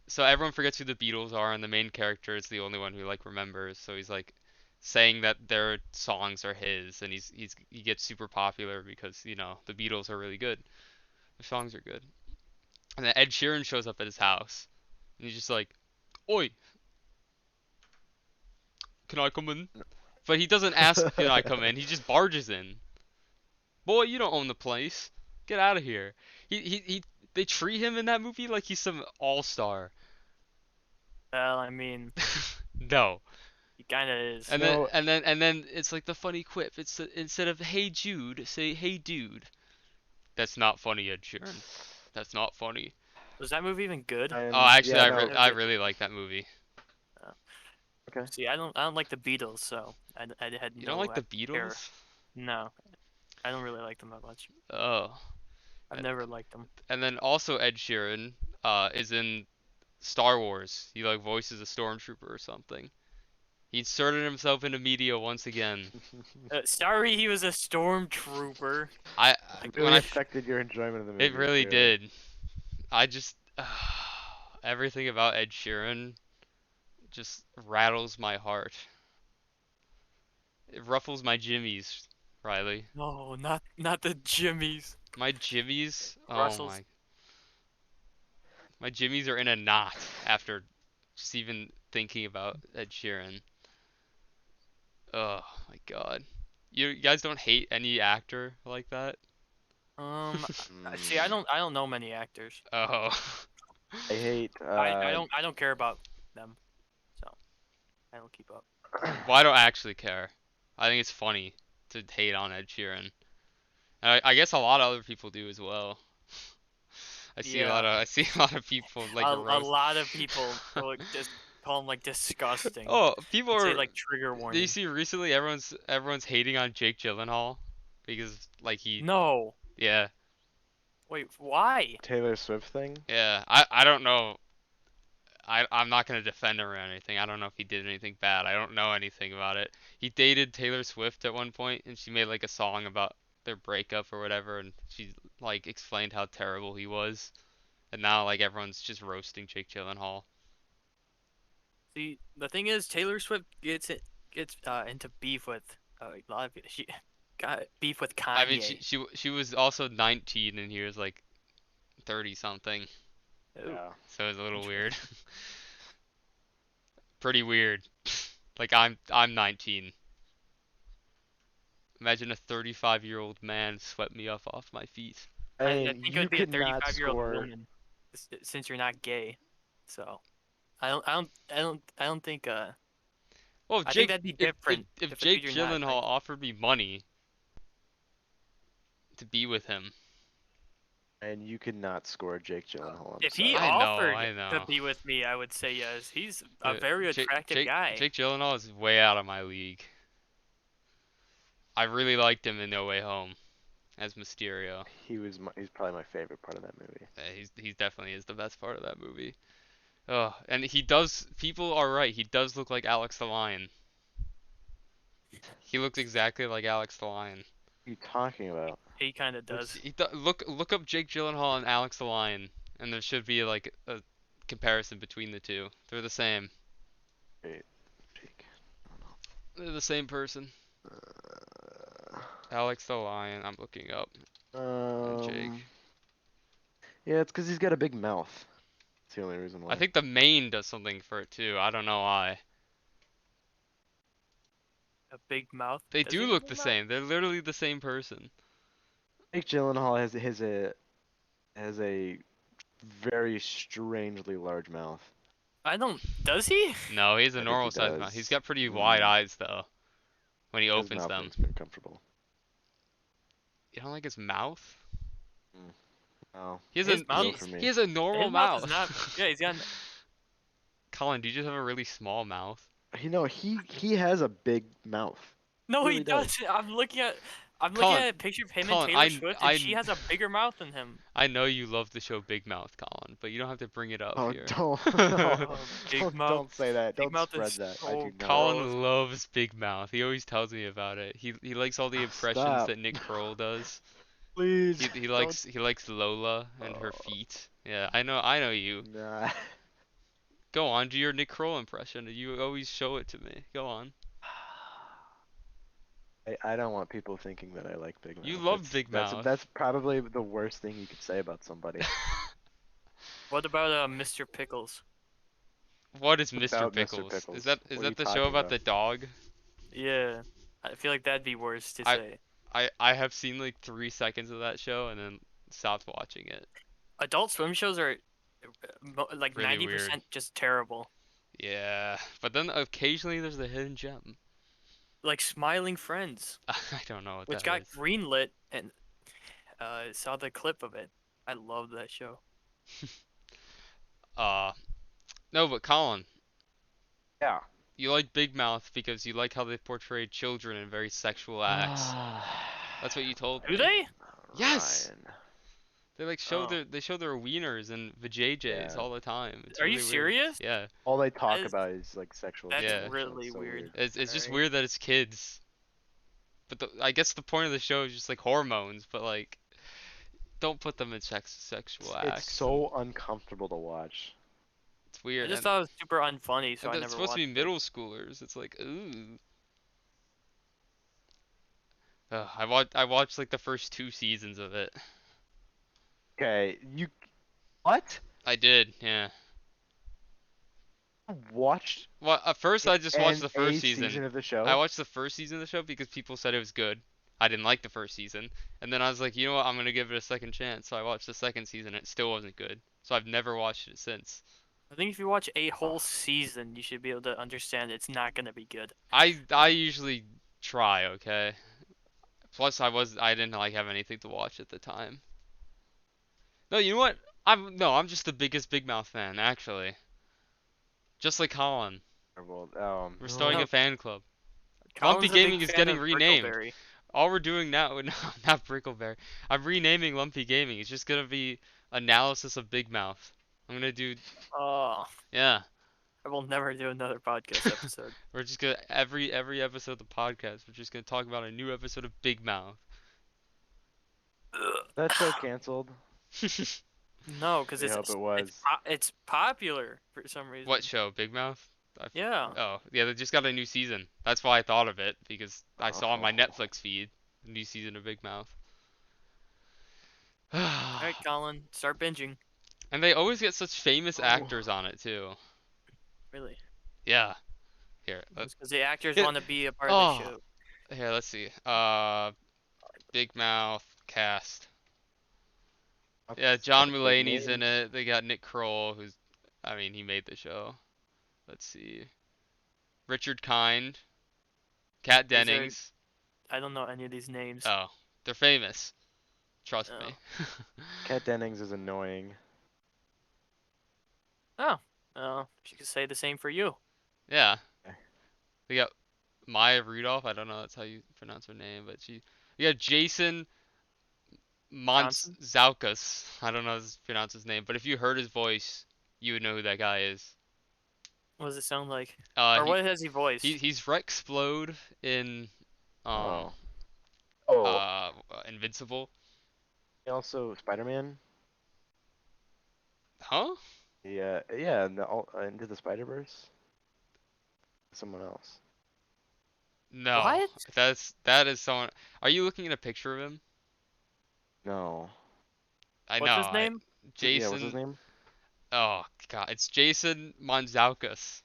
so everyone forgets who the Beatles are, and the main character is the only one who like remembers. So he's like saying that their songs are his, and he gets super popular because the Beatles are really good. Their songs are good. And then Ed Sheeran shows up at his house, and he's just like, "Oi, can I come in?" But he doesn't ask, "Can I come in?" He just barges in. Boy, you don't own the place. Get out of here. They treat him in that movie like he's some all-star. Well, I mean, No. he kind of is. And then No, it's like the funny quip. It's instead of "Hey Jude," say "Hey dude." That's not funny, Ed Sheeran. That's not funny. Was that movie even good? Oh, actually, yeah, no. I really like that movie. Uh, Okay. See, I don't like the Beatles, so I had You don't no like the care. Beatles? No, I don't really like them that much. Oh. I've never liked him. And then also Ed Sheeran is in Star Wars. He like voices a stormtrooper or something. He inserted himself into media once again. Sorry, he was a stormtrooper. I It when really I affected your enjoyment of the movie. it really clearly. did. I just everything about Ed Sheeran just rattles my heart. It ruffles my jimmies, Riley. No, not the Jimmies. My jimmies, oh Russell's. my jimmies are in a knot after just even thinking about Ed Sheeran. Oh my god. You guys don't hate any actor like that? See, I don't know many actors. Oh. I hate. I don't care about them, so I don't keep up. Well, I don't actually care. I think it's funny to hate on Ed Sheeran. And I guess a lot of other people do as well. I see a lot of people like a roast. lot of people just call him like disgusting. Oh, people Say are. like trigger Do warning. you see recently everyone's hating on Jake Gyllenhaal because like he No. yeah Wait, why? Taylor Swift thing. yeah I don't know. I'm not gonna defend him or anything. I don't know if he did anything bad. I don't know anything about it. He dated Taylor Swift at one point, and she made like a song about their breakup or whatever, and she like explained how terrible he was. And now like everyone's just roasting Jake Gyllenhaal. See, the thing is, Taylor Swift gets into beef with a lot of she got beef with Kanye. I mean, she was also 19 and he was like 30 something, Ooh. Yeah. so it was a little weird. Pretty weird. Like I'm 19. Imagine a 35-year-old man swept me off my feet. I I mean, think it you would be a could not 35-year-old score. woman, since you're not gay. So I don't think Well, if I think Jake that'd be if different if if a Jake dude you're not Gyllenhaal like. offered me money to be with him, And you could not score Jake Gyllenhaal. I'm If he sorry. offered I to know. be with me, I would say yes. He's a Uh, very attractive guy. Jake Gyllenhaal is way out of my league. I really liked him in No Way Home as Mysterio. He's probably my favorite part of that movie. He definitely is the best part of that movie. Oh, and he does. People are right. He does look like Alex the Lion. He looks exactly like Alex the Lion. What are you talking about? He kind of does. Look up Jake Gyllenhaal and Alex the Lion, and there should be like a comparison between the two. They're the same. Wait, Jake. They're the same person. Uh, Alex the Lion. I'm looking up. And Jake. Yeah, it's because he's got a big mouth. That's the only reason why. I think the mane does something for it too. I don't know why. A big mouth. They Does do he have a look big the mouth? same. They're literally the same person. Jake Gyllenhaal has a very strangely large mouth. I don't. Does he? No, he's a I think he normal sized mouth. does. He's got pretty wide eyes though. When he His opens mouth them. looks pretty comfortable. You don't like his mouth? Oh, He has His a mouth he, for me. he has a normal His mouth mouth. is not. Yeah, he's got. Colin, do you just have a really small mouth? He has a big mouth. No, he really does. doesn't. I'm looking at Colin, a picture of him Colin, and Taylor Swift, and she has a bigger mouth than him. I know you love the show Big Mouth, Colin, but you don't have to bring it up Oh, here. don't, Oh, Big don't, Mouth. don't say that. Big Don't Mouth spread is that. I so do not. gross. Colin loves Big Mouth. He always tells me about it. He likes all the impressions Stop. that Nick Kroll does. Please. He likes Lola and her Oh. feet. Yeah, I know you. Nah. Go on, do your Nick Kroll impression. You always show it to me. Go on. I don't want people thinking that I like Big Mouth. You love Big Mouth. That's probably the worst thing you could say about somebody. What about Mr. Pickles? What is About Mr. Mr. Pickles? Pickles. Is What are you that the show talking about about? the dog? Yeah, I feel like that'd be worse to I- say. I have seen like 3 seconds of that show and then stopped watching it. Adult Swim shows are like Really 90% weird. just terrible. Yeah, but then occasionally there's a hidden gem. Like Smiling Friends, I don't know what which that got is. greenlit, and saw the clip of it. I love that show. No, but Colin, Yeah. you like Big Mouth because you like how they portray children in very sexual acts. That's what you told Do me. they? Yes! Ryan. They like Oh, show their wieners and vajayjays Yeah. all the time. It's are you really weird. serious? Yeah, All they That talk is, about is like sexual that's Yeah. stuff. really It's so weird. weird. it's just Alright. weird that it's kids. But I guess the point of the show is just like hormones, but like don't put them in sexual It's acts, and so uncomfortable to watch. it's I weird. just thought it was super unfunny, so And I then it's never supposed to be watched it. middle schoolers. It's like ooh. I watched like the first 2 seasons of it. Okay, you what? I did, yeah. You watched Well, at first I just watched the a first season. season of the I show? watched the first season of the show because people said it was good. I didn't like the first season, and then I was like, you know what, I'm gonna give it a second chance. So I watched the second season, and it still wasn't good. So I've never watched it since. I think if you watch a whole Oh, season, you should be able to understand it's not gonna be good. I usually try, okay. Plus I didn't like have anything to watch at the time. No, you know what? I'm just the biggest Big Mouth fan, actually. Just like Colin. terrible. We're starting No, a fan club. Lumpy Colin's a big Gaming is fan getting of renamed. Brickleberry. All we're doing now, no, not Brickleberry. I'm renaming Lumpy Gaming. It's just gonna be analysis of Big Mouth. I'm gonna do, Oh, yeah. I will never do another podcast episode. We're just gonna every episode of the podcast. We're just gonna talk about a new episode of Big Mouth. That show canceled. No, because We hope it it's was. it's popular for some reason. What show? Big Mouth? Yeah. Oh, yeah, they just got a new season. That's why I thought of it because I saw on my Oh. Netflix feed a new season of Big Mouth. All right, Colin, start binging. And they always get such famous Oh. actors on it too. Really. Yeah. Here, Because the actors Yeah. want to be a part of oh, the show. here, let's see. Big Mouth cast. Yeah, John Mulaney's in it. They got Nick Kroll, I mean, he made the show. Let's see. Richard Kind, Kat These are- Dennings. I don't know any of these names. Oh, they're famous. Trust Oh. me. Kat Dennings is annoying. Oh, she could say the same for you. Yeah. Okay. We got Maya Rudolph. I don't know that's how you pronounce her name, but we got Jason Johnson? Mantzoukas. I don't know how to pronounce his name, but if you heard his voice, you would know who that guy is. What does it sound like? Uh, Or he, what has he voiced? he's Rexplode in Oh. Oh. Invincible. Also, Spider-Man. Huh? Yeah, yeah, Into the Spider-Verse. Someone else. No. What? That is someone. Are you looking at a picture of him? No. I What's know. his name? Yeah, what's his Jason. name? Oh God, it's Jason Mantzoukas.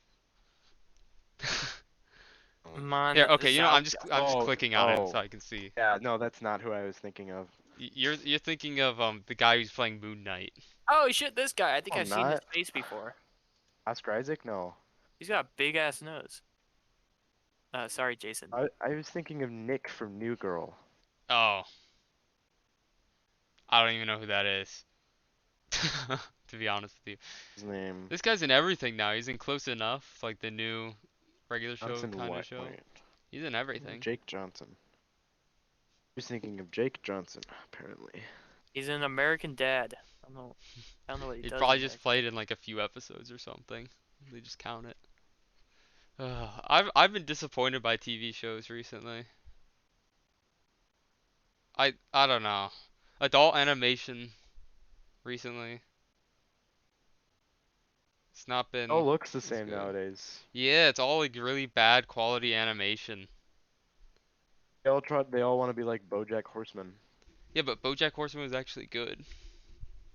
Man, Here, okay, you know, I'm just Oh, clicking on it oh. so I can see. Yeah, no, that's not who I was thinking of. You're thinking of the guy who's playing Moon Knight. Oh shit, this guy. I think Oh, I've seen his not- face before. Oscar Isaac? No. He's got a big ass nose. Sorry, Jason. I was thinking of Nick from New Girl. Oh, I don't even know who that is. To be honest with you, His name. this guy's in everything now. He's in Close Enough, like the new regular show Johnson kind of what? show. Wait. He's in everything. Jake Johnson. I was thinking of Jake Johnson, apparently. He's an American Dad. I don't know what he He does. probably in just there. played in like a few episodes or something. They just count it. I've been disappointed by TV shows recently. I don't know. Adult animation recently. It's not been Oh, looks the as same good. nowadays. Yeah, it's all like really bad quality animation. They all want to be like BoJack Horseman. Yeah, but BoJack Horseman was actually good.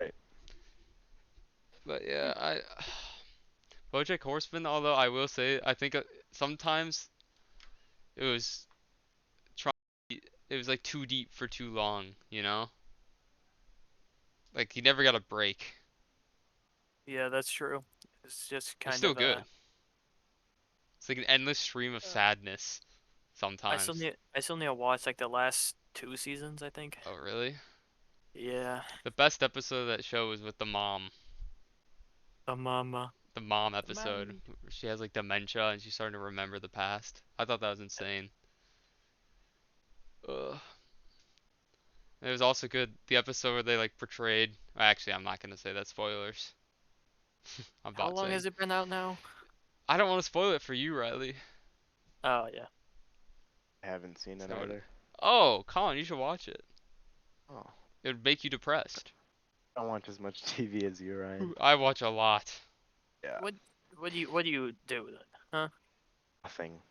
Right. But yeah, BoJack Horseman, although I will say I think sometimes it was trying it was like too deep for too long, you know? Like he never got a break. Yeah, that's true. It's just It's kind still of good. It's like an endless stream of sadness sometimes. I still need to watch like the last 2 seasons, I think. Oh, really? Yeah. The best episode of that show was with the mom. The mama. The mom The episode. mommy. Where she has like dementia and she's starting to remember the past. I thought that was insane. Ugh. It was also good the episode where they like portrayed. Actually, I'm not gonna say that. Spoilers. I'm How about long saying. has it been out now? I don't want to spoil it for you, Riley. Oh yeah. I haven't seen it So either. oh, Colin, you should watch it. Oh, It would make you depressed. I don't watch as much TV as you, Ryan. I watch a lot. Yeah, What do you do then? Huh? nothing.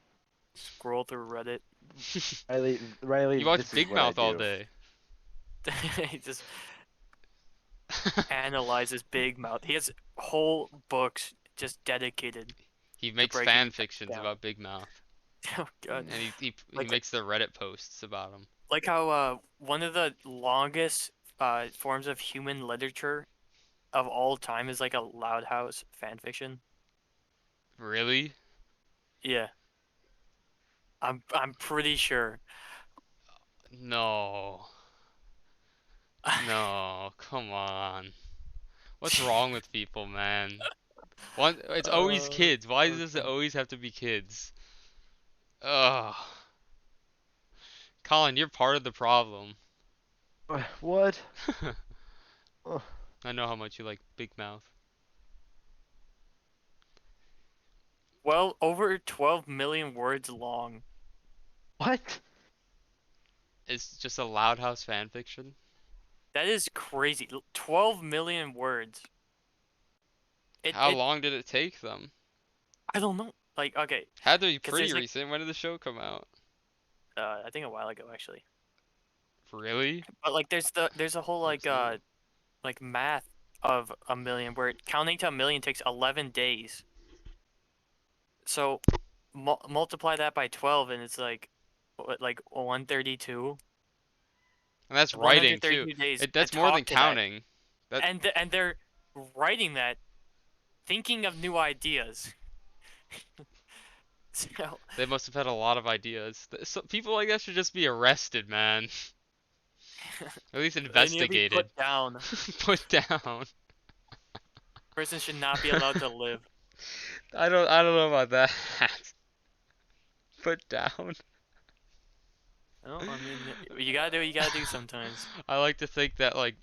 Scroll through Reddit. Riley, You watch this is Big what I Mouth all do. day. He just analyzes Big Mouth. He has whole books just dedicated He to makes breaking fan it fictions down. about Big Mouth, Oh god. and he Like makes the Reddit posts about him. like how one of the longest forms of human literature of all time is like a Loud House fan fiction. Really? Yeah. I'm pretty sure. No. No, come on. What's wrong with people, man? It's always kids. Why does it Okay. always have to be kids? Ugh. Colin, you're part of the problem. What? Ugh. I know how much you like Big Mouth. Well, over 12 million words long. What? It's just a Loud House fan fiction. That is crazy. 12 million words. How It long did it take them? I don't know. Like okay, Had to be 'cause pretty there's like recent. When did the show come out? I think a while ago actually. Really? But like there's a whole like math of a million where counting to a million takes 11 days. So multiply that by 12 and it's like what, like 132. And that's writing too. 132 days to That's more than talk to that. counting. That And they're writing that thinking of new ideas. So they must have had a lot of ideas. So people like that should just be arrested, man. At least they need to be investigated. put down. Put down. Person should not be allowed to live. I don't know about that. Put down. No, I mean you gotta do what you gotta do sometimes. I like to think that like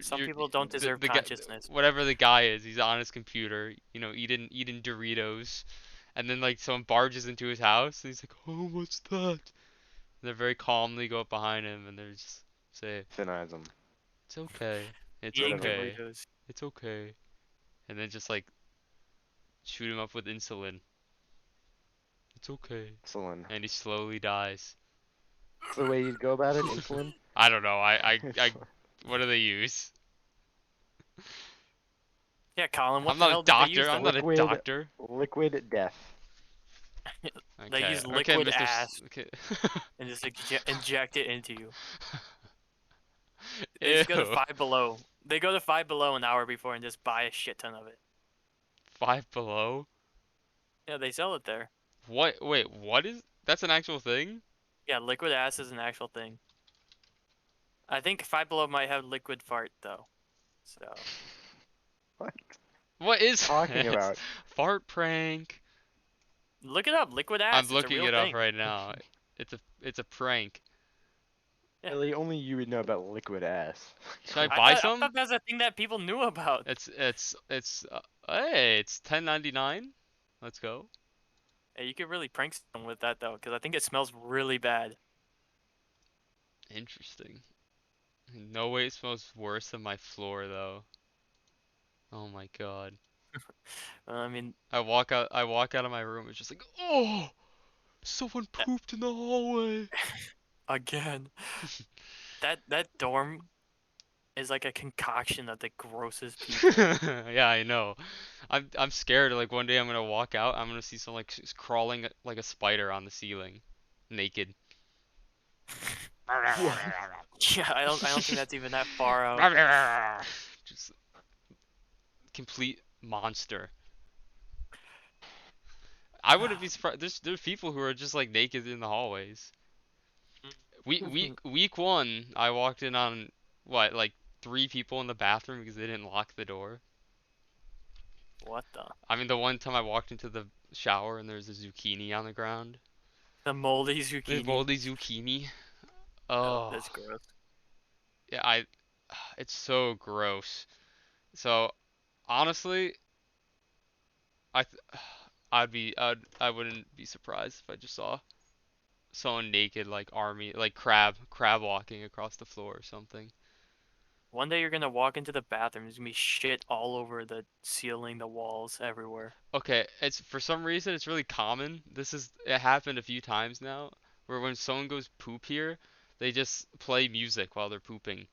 Some you're people don't deserve the guy, consciousness. whatever the guy is, he's on his computer, eating Doritos, and then like someone barges into his house, and he's like, "Oh, what's that?" And they very calmly go up behind him, and they just say, Denies them. "It's okay, it's Eating Whatever. okay, Doritos. it's okay," and then just like shoot him up with insulin. It's okay, Insulin. and he slowly dies. That's the way you'd go about it, insulin? I don't know. What do they use? Yeah, Colin, what I'm the not a hell did they use doctor. I'm then? not a Liquid. doctor. Liquid death. They Okay. use Okay, liquid Mr. ass Okay. and just inject it into you. They Ew. just go to Five Below. They go to Five Below an hour before and just buy a shit ton of it. Five Below? Yeah, they sell it there. What? Wait, what is? That's an actual thing? Yeah, liquid ass is an actual thing. I think Five Below might have liquid fart though. So What? What is Talking this? about? Fart prank. look it up. Liquid ass. I'm It's a looking real it up thing. right now. It's a prank. Yeah. Really, only you would know about liquid ass. Should I I buy thought some? that was a thing that people knew about. Hey, it's 10.99. Let's go. Hey, you could really prank someone with that though, because I think it smells really bad. Interesting. No way it smells worse than my floor though. Oh my god. I mean, I walk out of my room, it's just like, oh, someone pooped in the hallway. again, that dorm is like a concoction of the grossest people. Yeah, I know. I'm scared. Like one day I'm gonna walk out, I'm gonna see someone like crawling like a spider on the ceiling, naked. Yeah, I don't think that's even that far out. Just complete monster. I wouldn't be surprised. There's people who are just like naked in the hallways. Week one, I walked in on what, like 3 people in the bathroom because they didn't lock the door. What the? I mean, the one time I walked into the shower and there's a zucchini on the ground. The moldy The zucchini. moldy zucchini. Oh, Oh, that's gross. Yeah, it's so gross. So honestly, I th- I wouldn't be surprised if I just saw someone naked like army like crab walking across the floor or something. One day you're gonna walk into the bathroom, there's gonna be shit all over the ceiling, the walls, everywhere. Okay, it's for some reason it's really common. It happened a few times now where when someone goes poop here, they just play music while they're pooping.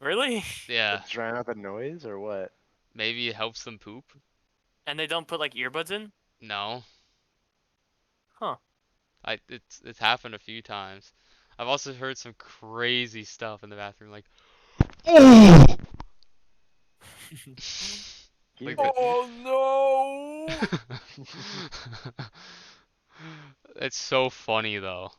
Really? Yeah, To drown out the noise or what? maybe it helps them poop. And they don't put like earbuds in? No, Huh. it's happened a few times. I've also heard some crazy stuff in the bathroom like like Hear the it. Oh no! It's so funny though.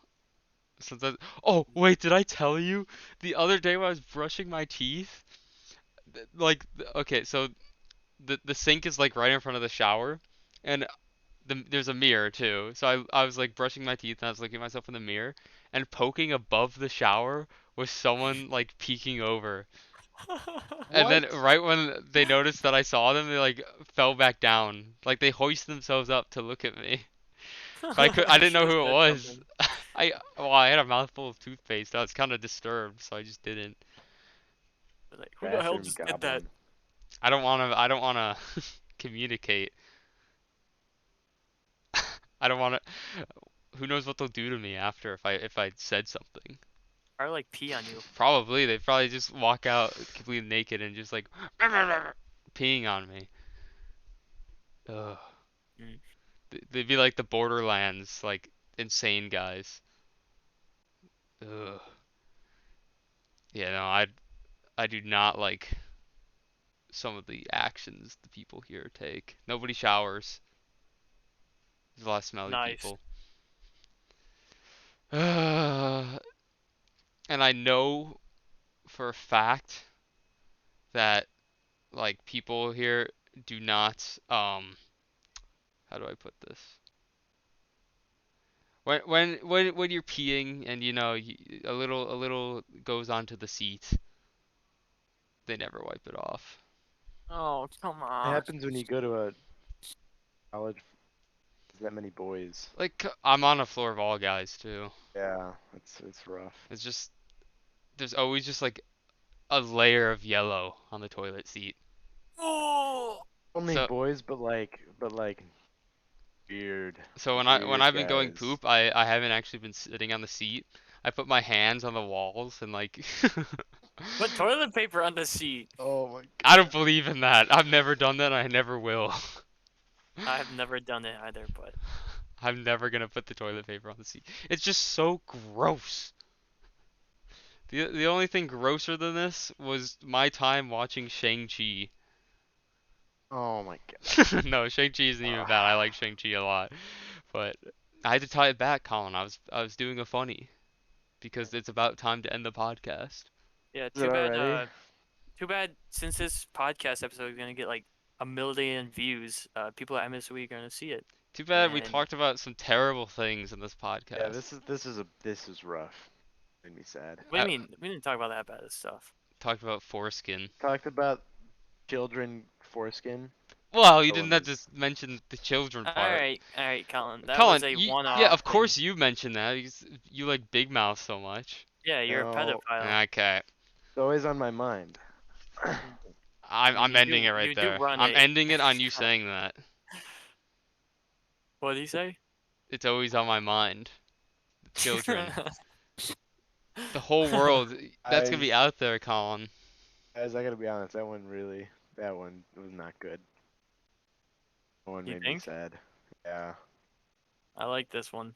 Oh, wait, did I tell you the other day when I was brushing my teeth? Okay, so the sink is like right in front of the shower, and there's a mirror too. So I was like brushing my teeth and I was looking at myself in the mirror, and poking above the shower was someone like peeking over. And then What? right when they noticed that I saw them, they like fell back down. Like they hoisted themselves up to look at me. But I You didn't should know have who it said was. something. I had a mouthful of toothpaste. I was kind of disturbed, so I just didn't. Like, who the hell Bathroom just did that? goblin. I don't want to communicate. I don't want to. Who knows what they'll do to me after if I said something? I like pee on you. Probably they probably just walk out completely naked and just like peeing on me. Ugh. Mm. They'd be like the Borderlands, like insane guys. Ugh. Yeah, no, I do not like some of the actions the people here take. Nobody showers. There's a lot of smelly Nice. people. And I know for a fact that like people here do not how do I put this? When you're peeing and you know a little goes onto the seat, they never wipe it off. Oh, come It on. happens when you go to a college. There's that many boys. Like I'm on a floor of all guys too. Yeah, it's rough. It's just there's always just like a layer of yellow on the toilet seat. Oh! Only So boys, but like weird, so when weird I've been going guys. poop, I haven't actually been sitting on the seat. I put my hands on the walls and like Put toilet paper on the seat. Oh my I don't god. believe in that. I've never done that. I never will. I have never done it either, but I'm never gonna put the toilet paper on the seat. It's just so gross. The only thing grosser than this was my time watching Shang-Chi. Oh my No, Shang-Chi isn't even bad. I god. like Shang-Chi a lot. But I had to tie it back, Colin. I was doing a funny because it's about time to end the podcast. yeah, Is it already? too bad since this podcast episode is gonna get like 1 million views, people at MSW are gonna see it. Too bad we And talked about some terrible things in this Yeah, podcast. this is rough. Made me sad. what do you I mean? We didn't talk about that bad stuff. talked about foreskin. Talked about children foreskin. Well, you That didn't one have was to mention the children part. Alright, Colin. That was Colin, a yeah, one-off of thing. course you mentioned that. You like Big Mouth so much. Yeah, you're a no. pedophile. Okay, It's always on my mind. I'm ending it right You do there. run I'm a ending it on you saying that. what did he say? It's always on my mind. The children, the whole world. That's gonna be Guys, out there, Colin. guys, I gotta be honest. That one was not good. That one You made me think? sad. Yeah. I like this one.